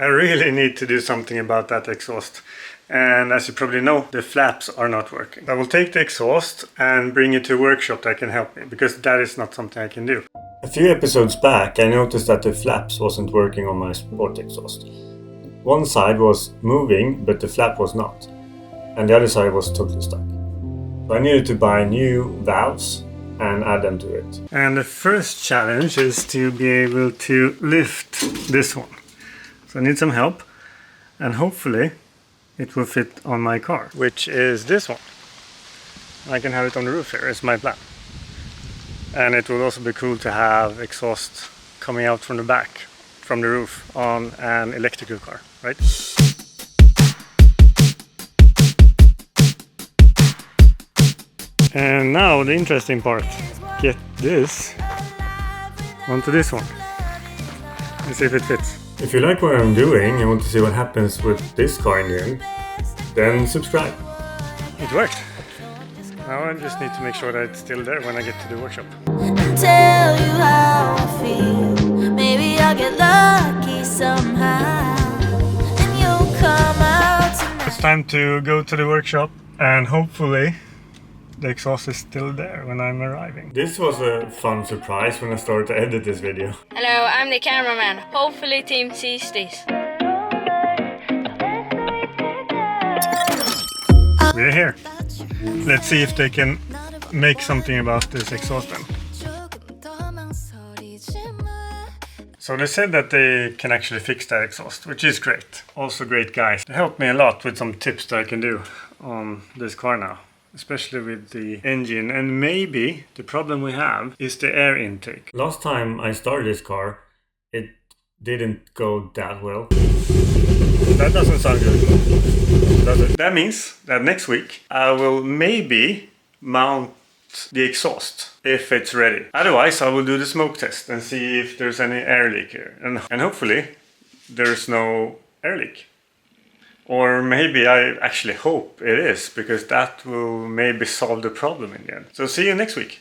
I really need to do something about that exhaust. And as you probably know, the flaps are not working. I will take the exhaust and bring it to a workshop that can help me, because that is not something I can do. A few episodes back, I noticed that the flaps wasn't working on my sport exhaust. One side was moving, but the flap was not. And the other side was totally stuck. So I needed to buy new valves and add them to it. And the first challenge is to be able to lift this one. So I need some help, and hopefully it will fit on my car, which is this one. I can have it on the roof here, is my plan. And it will also be cool to have exhaust coming out from the back, from the roof, on an electrical car, right? And now the interesting part, get this onto this one and see if it fits. If you like what I'm doing and want to see what happens with this car in the end, then subscribe. It worked. Now I just need to make sure that it's still there when I get to the workshop. And tell you how I feel. Maybe I'll get lucky somehow, and you'll come out tonight. It's time to go to the workshop, and hopefully the exhaust is still there when I'm arriving. This was a fun surprise when I started to edit this video. Hello, I'm the cameraman. Hopefully team sees this. We're here. Let's see if they can make something about this exhaust then. So they said that they can actually fix that exhaust, which is great. Also great guys. They helped me a lot with some tips that I can do on this car now. Especially with the engine, and maybe the problem we have is the air intake. Last time I started this car, it didn't go that well. That doesn't sound good, does it? That means that next week I will maybe mount the exhaust if it's ready. Otherwise I will do the smoke test and see if there's any air leak here, and hopefully there's no air leak. Or maybe I actually hope it is, because that will maybe solve the problem in the end. So see you next week.